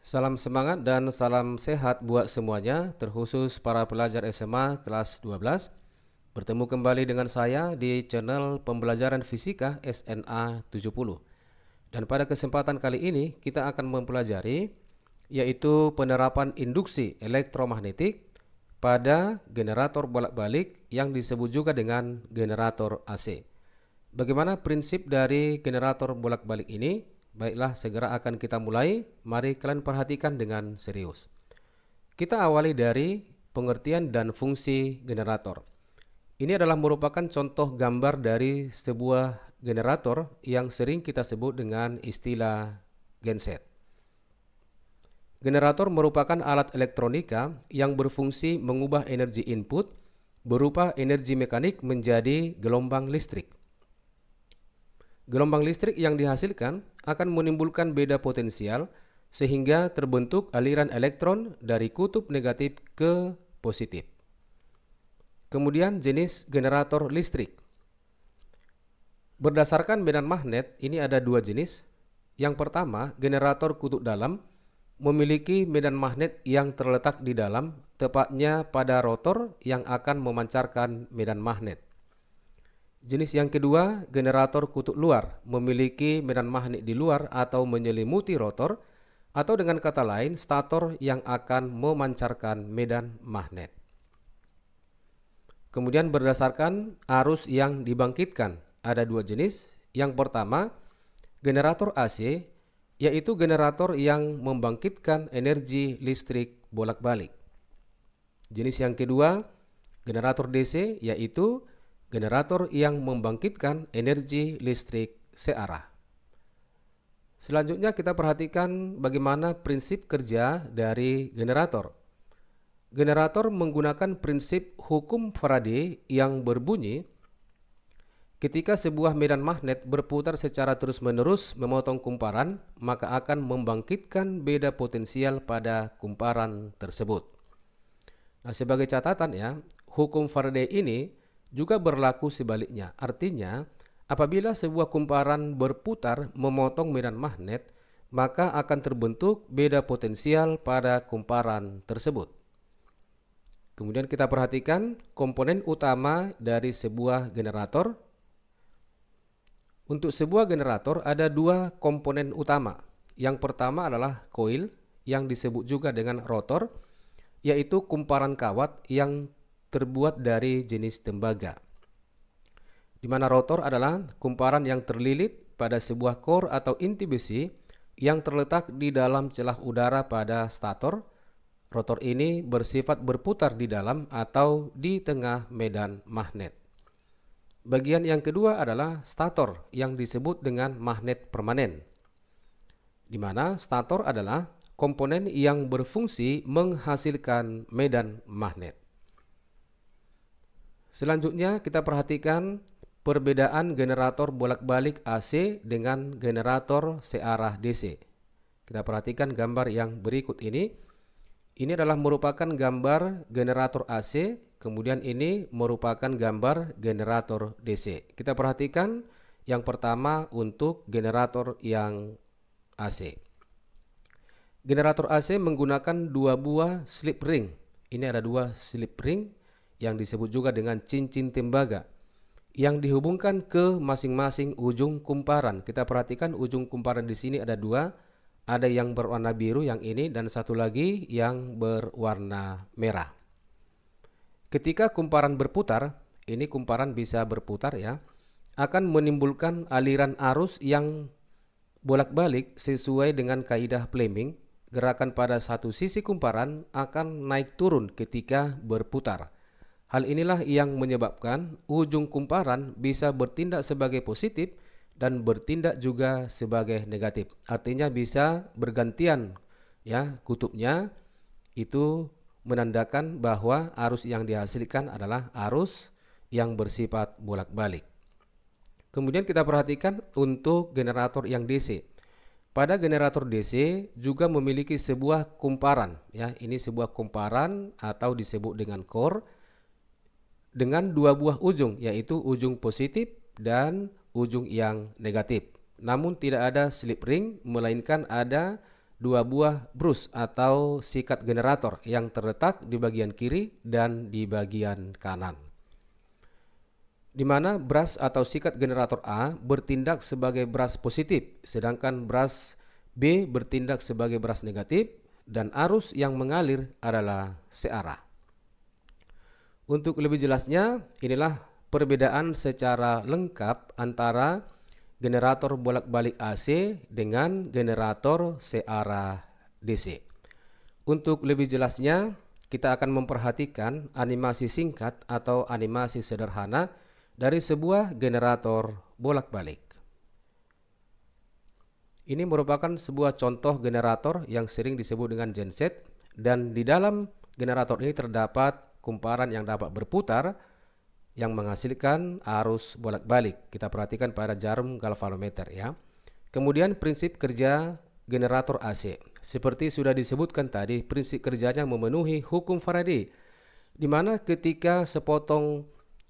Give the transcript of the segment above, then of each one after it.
Salam semangat dan salam sehat buat semuanya, terkhusus para pelajar SMA kelas 12. Bertemu kembali dengan saya di channel pembelajaran fisika SNA 70. Dan pada kesempatan kali ini kita akan mempelajari yaitu penerapan induksi elektromagnetik pada generator bolak-balik yang disebut juga dengan generator AC. Bagaimana prinsip dari generator bolak-balik ini? Baiklah, segera akan kita mulai. Mari kalian perhatikan dengan serius. Kita awali dari pengertian dan fungsi generator. Ini adalah merupakan contoh gambar dari sebuah generator yang sering kita sebut dengan istilah genset. Generator merupakan alat elektronika yang berfungsi mengubah energi input berupa energi mekanik menjadi gelombang listrik. Gelombang listrik yang dihasilkan akan menimbulkan beda potensial sehingga terbentuk aliran elektron dari kutub negatif ke positif. Kemudian jenis generator listrik. Berdasarkan medan magnet, ini ada dua jenis. Yang pertama, generator kutub dalam memiliki medan magnet yang terletak di dalam, tepatnya pada rotor yang akan memancarkan medan magnet. Jenis yang kedua, generator kutub luar, memiliki medan magnet di luar atau menyelimuti rotor, atau dengan kata lain, stator yang akan memancarkan medan magnet. Kemudian berdasarkan arus yang dibangkitkan, ada dua jenis. Yang pertama, generator AC, yaitu generator yang membangkitkan energi listrik bolak-balik. Jenis yang kedua, generator DC, yaitu generator yang membangkitkan energi listrik searah. Selanjutnya kita perhatikan bagaimana prinsip kerja dari generator. Generator menggunakan prinsip hukum Faraday yang berbunyi, ketika sebuah medan magnet berputar secara terus-menerus memotong kumparan, maka akan membangkitkan beda potensial pada kumparan tersebut. Nah, sebagai catatan ya, hukum Faraday ini juga berlaku sebaliknya. Artinya, apabila sebuah kumparan berputar memotong medan magnet, maka akan terbentuk beda potensial pada kumparan tersebut. Kemudian kita perhatikan komponen utama dari sebuah generator. Untuk sebuah generator ada dua komponen utama. Yang pertama adalah koil yang disebut juga dengan rotor, yaitu kumparan kawat yang terbuat dari jenis tembaga, di mana rotor adalah kumparan yang terlilit pada sebuah core atau inti besi yang terletak di dalam celah udara pada stator. Rotor ini bersifat berputar di dalam atau di tengah medan magnet. Bagian yang kedua adalah stator yang disebut dengan magnet permanen, di mana stator adalah komponen yang berfungsi menghasilkan medan magnet. Selanjutnya kita perhatikan perbedaan generator bolak-balik AC dengan generator searah DC. Kita perhatikan gambar yang berikut ini. Ini adalah merupakan gambar generator AC, kemudian ini merupakan gambar generator DC. Kita perhatikan yang pertama untuk generator yang AC. Generator AC menggunakan dua buah slip ring. Ini ada dua slip ring yang disebut juga dengan cincin tembaga yang dihubungkan ke masing-masing ujung kumparan. Kita perhatikan ujung kumparan di sini ada dua, ada yang berwarna biru yang ini dan satu lagi yang berwarna merah. Ketika kumparan berputar, ini kumparan bisa berputar ya, akan menimbulkan aliran arus yang bolak-balik sesuai dengan kaidah Fleming. Gerakan pada satu sisi kumparan akan naik turun ketika berputar. Hal inilah yang menyebabkan ujung kumparan bisa bertindak sebagai positif dan bertindak juga sebagai negatif. Artinya bisa bergantian ya kutubnya, itu menandakan bahwa arus yang dihasilkan adalah arus yang bersifat bolak-balik. Kemudian kita perhatikan untuk generator yang DC. Pada generator DC juga memiliki sebuah kumparan ya, ini sebuah kumparan atau disebut dengan core dengan dua buah ujung, yaitu ujung positif dan ujung yang negatif. Namun tidak ada slip ring, melainkan ada dua buah brus atau sikat generator yang terletak di bagian kiri dan di bagian kanan. Di mana brush atau sikat generator A bertindak sebagai brush positif, sedangkan brush B bertindak sebagai brush negatif, dan arus yang mengalir adalah searah. Untuk lebih jelasnya, inilah perbedaan secara lengkap antara generator bolak-balik AC dengan generator searah DC. Untuk lebih jelasnya, kita akan memperhatikan animasi singkat atau animasi sederhana dari sebuah generator bolak-balik. Ini merupakan sebuah contoh generator yang sering disebut dengan genset, dan di dalam generator ini terdapat kumparan yang dapat berputar yang menghasilkan arus bolak-balik. Kita perhatikan pada jarum galvanometer ya. Kemudian prinsip kerja generator AC. Seperti sudah disebutkan tadi, prinsip kerjanya memenuhi hukum Faraday, di mana ketika sepotong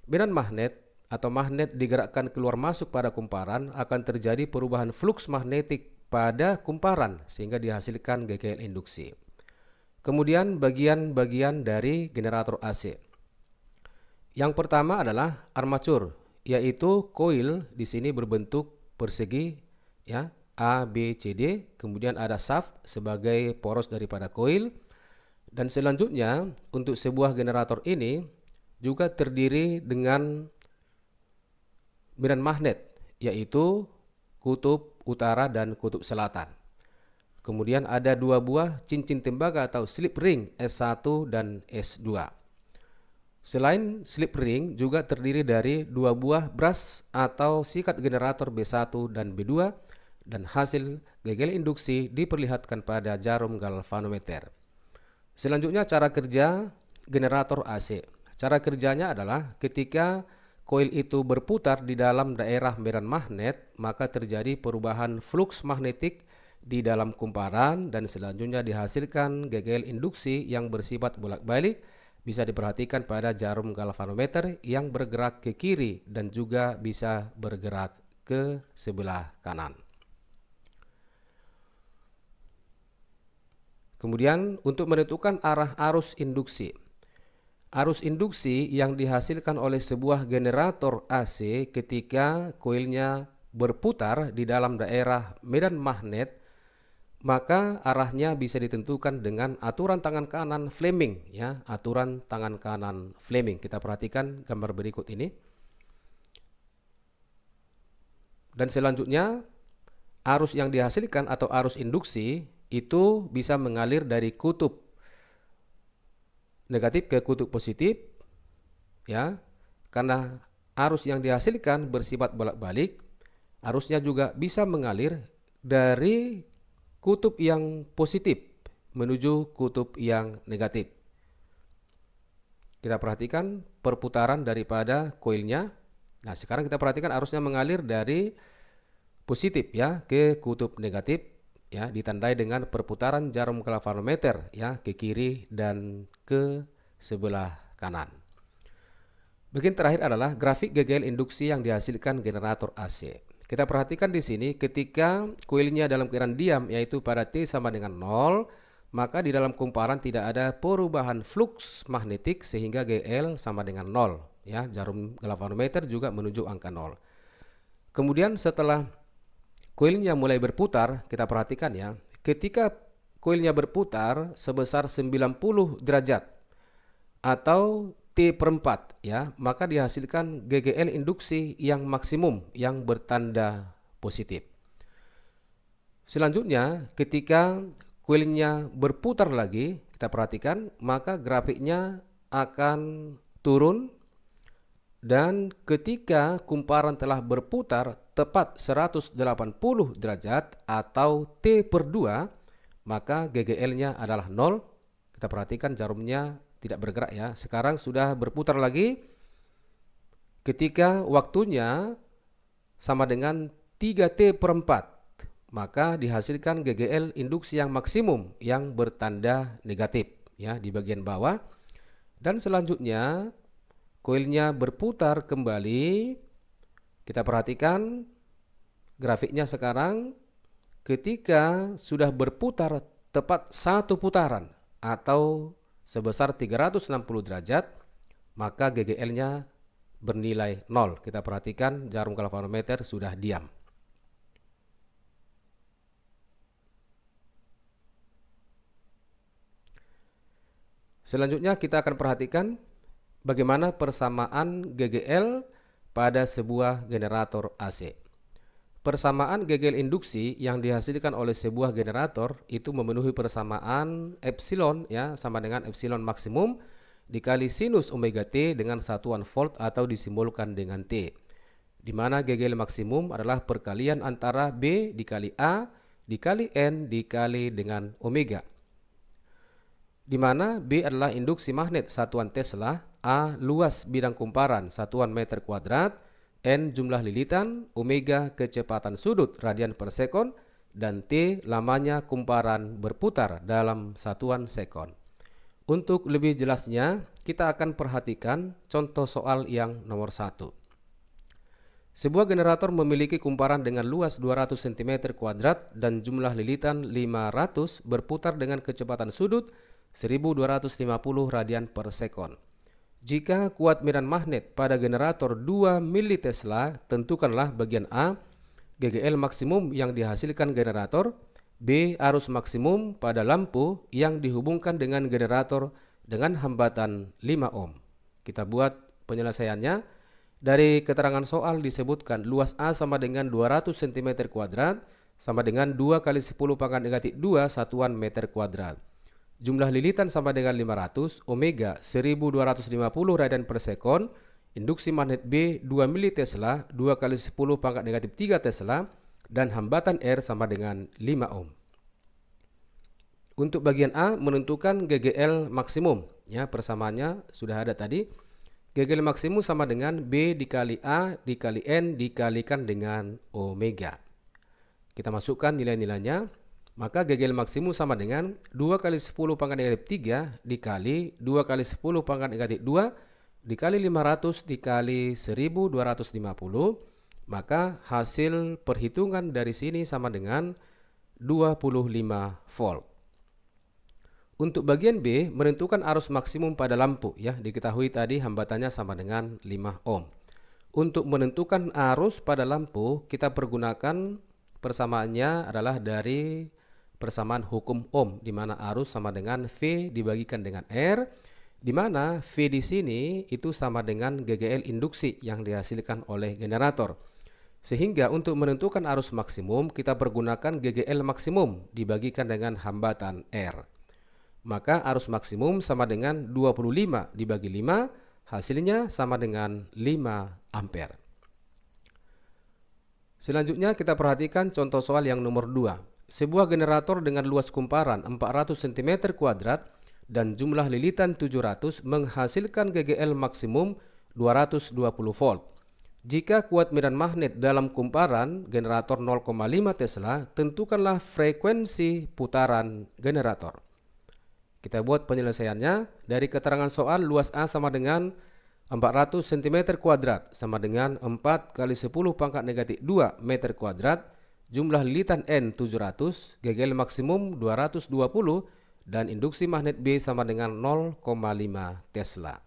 medan magnet atau magnet digerakkan keluar masuk pada kumparan, akan terjadi perubahan flux magnetik pada kumparan sehingga dihasilkan GGL induksi. Kemudian bagian-bagian dari generator AC. Yang pertama adalah armatur, yaitu koil di sini berbentuk persegi ya, A, B, C, D. Kemudian ada shaft sebagai poros daripada koil. Dan selanjutnya untuk sebuah generator ini juga terdiri dengan medan magnet, yaitu kutub utara dan kutub selatan. Kemudian ada dua buah cincin tembaga atau slip ring S1 dan S2. Selain slip ring juga terdiri dari dua buah brush atau sikat generator B1 dan B2, dan hasil GGL induksi diperlihatkan pada jarum galvanometer. Selanjutnya cara kerja generator AC. Cara kerjanya adalah ketika koil itu berputar di dalam daerah medan magnet, maka terjadi perubahan flux magnetik di dalam kumparan dan selanjutnya dihasilkan GGL induksi yang bersifat bolak-balik. Bisa diperhatikan pada jarum galvanometer yang bergerak ke kiri dan juga bisa bergerak ke sebelah kanan. Kemudian untuk menentukan arah arus induksi. Arus induksi yang dihasilkan oleh sebuah generator AC ketika koilnya berputar di dalam daerah medan magnet, maka arahnya bisa ditentukan dengan aturan tangan kanan Fleming ya, aturan tangan kanan Fleming. Kita perhatikan gambar berikut ini. Dan selanjutnya arus yang dihasilkan atau arus induksi itu bisa mengalir dari kutub negatif ke kutub positif ya. Karena arus yang dihasilkan bersifat bolak-balik, arusnya juga bisa mengalir dari kutub yang positif menuju kutub yang negatif. Kita perhatikan perputaran daripada koilnya. Nah, sekarang kita perhatikan arusnya mengalir dari positif ya ke kutub negatif ya, ditandai dengan perputaran jarum galvanometer ya ke kiri dan ke sebelah kanan. Bagian terakhir adalah grafik GGL induksi yang dihasilkan generator AC. Kita perhatikan di sini ketika koilnya dalam keadaan diam, yaitu pada T sama dengan 0, maka di dalam kumparan tidak ada perubahan flux magnetik sehingga GL sama dengan 0 ya. Jarum galvanometer juga menunjuk angka 0. Kemudian setelah koilnya mulai berputar, kita perhatikan ya, ketika koilnya berputar sebesar 90 derajat atau T/4 ya, maka dihasilkan GGL induksi yang maksimum yang bertanda positif. Selanjutnya ketika koilnya berputar lagi, kita perhatikan maka grafiknya akan turun, dan ketika kumparan telah berputar tepat 180 derajat atau T/2, maka GGL-nya adalah 0. Kita perhatikan jarumnya tidak bergerak ya. Sekarang sudah berputar lagi. Ketika waktunya sama dengan 3T/4, maka dihasilkan GGL induksi yang maksimum yang bertanda negatif ya di bagian bawah. Dan selanjutnya koilnya berputar kembali. Kita perhatikan grafiknya sekarang ketika sudah berputar tepat satu putaran atau sebesar 360 derajat, maka GGL-nya bernilai 0. Kita perhatikan jarum galvanometer sudah diam. Selanjutnya kita akan perhatikan bagaimana persamaan GGL pada sebuah generator AC. Persamaan GGL induksi yang dihasilkan oleh sebuah generator itu memenuhi persamaan epsilon, ya, sama dengan epsilon maksimum dikali sinus omega T dengan satuan volt atau disimbolkan dengan T, di mana GGL maksimum adalah perkalian antara B dikali A dikali N dikali dengan omega, di mana B adalah induksi magnet satuan Tesla, A luas bidang kumparan satuan meter kuadrat, N jumlah lilitan, omega kecepatan sudut radian per sekon, dan T lamanya kumparan berputar dalam satuan sekon. Untuk lebih jelasnya, kita akan perhatikan contoh soal yang nomor 1. Sebuah generator memiliki kumparan dengan luas 200 cm kuadrat dan jumlah lilitan 500 berputar dengan kecepatan sudut 1250 radian per sekon. Jika kuat medan magnet pada generator 2 mili Tesla, tentukanlah bagian A, GGL maksimum yang dihasilkan generator, B, arus maksimum pada lampu yang dihubungkan dengan generator dengan hambatan 5 ohm. Kita buat penyelesaiannya. Dari keterangan soal disebutkan luas A sama dengan 200 cm kuadrat sama dengan 2 kali 10 pangkat negatif 2 satuan meter kuadrat. Jumlah lilitan sama dengan 500, omega 1250 radian per sekon, induksi magnet B 2 mili Tesla, 2 kali 10 pangkat negatif 3 Tesla, dan hambatan R sama dengan 5 ohm. Untuk bagian A menentukan GGL maksimum, ya, persamaannya sudah ada tadi. GGL maksimum sama dengan B dikali A dikali N dikalikan dengan omega. Kita masukkan nilai-nilainya. Maka GGL maksimum sama dengan 2 kali 10 pangkat negatif 3 dikali 2 kali 10 pangkat negatif 2 dikali 500 dikali 1250. Maka hasil perhitungan dari sini sama dengan 25 volt. Untuk bagian B menentukan arus maksimum pada lampu, ya, diketahui tadi hambatannya sama dengan 5 ohm. Untuk menentukan arus pada lampu kita pergunakan persamaannya adalah dari persamaan hukum Ohm, di mana arus sama dengan V dibagikan dengan R, di mana V di sini itu sama dengan GGL induksi yang dihasilkan oleh generator. Sehingga untuk menentukan arus maksimum kita pergunakan GGL maksimum dibagikan dengan hambatan R. Maka arus maksimum sama dengan 25 dibagi 5, hasilnya sama dengan 5 ampere. Selanjutnya kita perhatikan contoh soal yang nomor 2. Sebuah generator dengan luas kumparan 400 cm kuadrat dan jumlah lilitan 700 menghasilkan GGL maksimum 220 volt. Jika kuat medan magnet dalam kumparan generator 0,5 Tesla, tentukanlah frekuensi putaran generator. Kita buat penyelesaiannya. Dari keterangan soal luas A sama dengan 400 cm kuadrat sama dengan 4 kali 10 pangkat negatif 2 meter kuadrat. Jumlah lilitan N 700, GGL maksimum 220, dan induksi magnet B sama dengan 0,5 Tesla.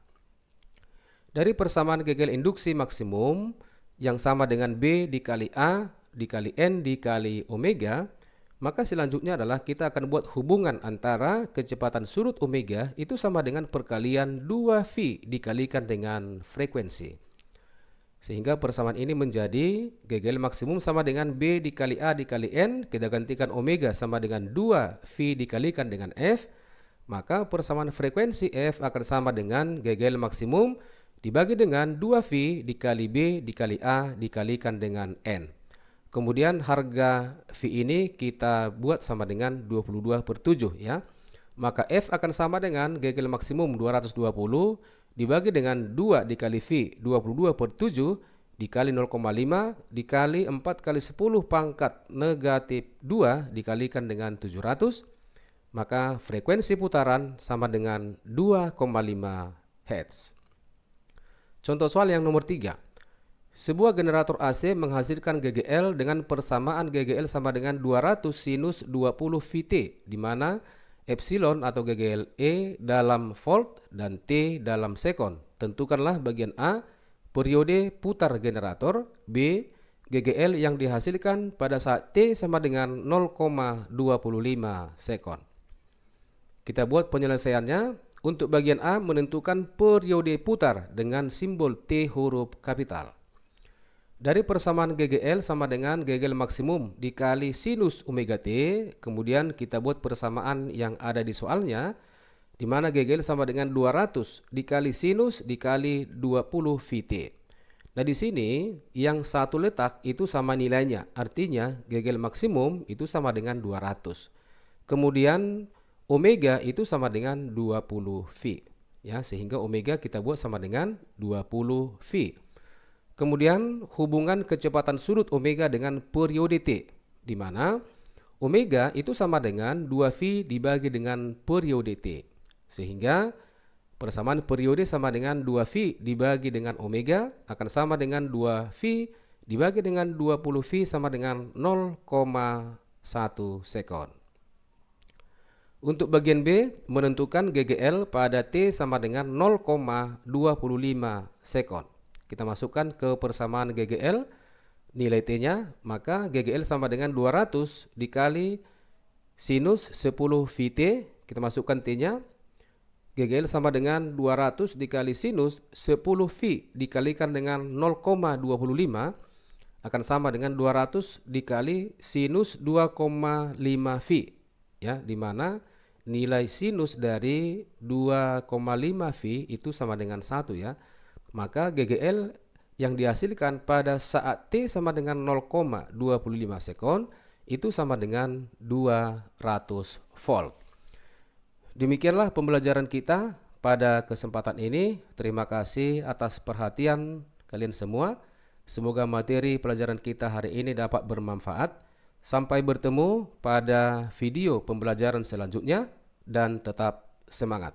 Dari persamaan GGL induksi maksimum yang sama dengan B dikali A dikali N dikali omega, maka selanjutnya adalah kita akan buat hubungan antara kecepatan sudut omega itu sama dengan perkalian 2V dikalikan dengan frekuensi. Sehingga persamaan ini menjadi GGL maksimum sama dengan B dikali A dikali N, kita gantikan omega sama dengan 2V dikalikan dengan F, maka persamaan frekuensi F akan sama dengan GGL maksimum dibagi dengan 2V dikali B dikali A dikalikan dengan N. Kemudian harga V ini kita buat sama dengan 22/7, ya. Maka F akan sama dengan GGL maksimum 220 dibagi dengan 2 dikali V 22/7 dikali 0,5 dikali 4 kali 10 pangkat negatif 2 dikalikan dengan 700, maka frekuensi putaran sama dengan 2,5 Hz. Contoh soal yang nomor 3. Sebuah generator AC menghasilkan GGL dengan persamaan GGL sama dengan 200 sinus 20 VT, di mana epsilon atau GGL E dalam volt dan T dalam sekon. Tentukanlah bagian A, periode putar generator, B, GGL yang dihasilkan pada saat T sama dengan 0,25 sekon. Kita buat penyelesaiannya. Untuk bagian A menentukan periode putar dengan simbol T huruf kapital. Dari persamaan GGL sama dengan GGL maksimum dikali sinus omega T, kemudian kita buat persamaan yang ada di soalnya, di mana GGL sama dengan 200 dikali sinus dikali 20 VT. Nah di sini yang satu letak itu sama nilainya, artinya GGL maksimum itu sama dengan 200. Kemudian omega itu sama dengan 20 V. Ya, sehingga omega kita buat sama dengan 20 V. Kemudian hubungan kecepatan sudut omega dengan periode T, di mana omega itu sama dengan 2V dibagi dengan periode T. Sehingga persamaan periode sama dengan 2V dibagi dengan omega akan sama dengan 2V dibagi dengan 20V sama dengan 0,1 sekon. Untuk bagian B, menentukan GGL pada T sama dengan 0,25 sekon. Kita masukkan ke persamaan GGL, nilai T-nya, maka GGL sama dengan 200 dikali sinus 10 VT, kita masukkan T-nya, GGL sama dengan 200 dikali sinus 10 V dikalikan dengan 0,25 akan sama dengan 200 dikali sinus 2,5 V, ya, di mana nilai sinus dari 2,5 V itu sama dengan 1, ya. Maka GGL yang dihasilkan pada saat T sama dengan 0,25 sekon itu sama dengan 200 volt. Demikianlah pembelajaran kita pada kesempatan ini. Terima kasih atas perhatian kalian semua. Semoga materi pelajaran kita hari ini dapat bermanfaat. Sampai bertemu pada video pembelajaran selanjutnya dan tetap semangat.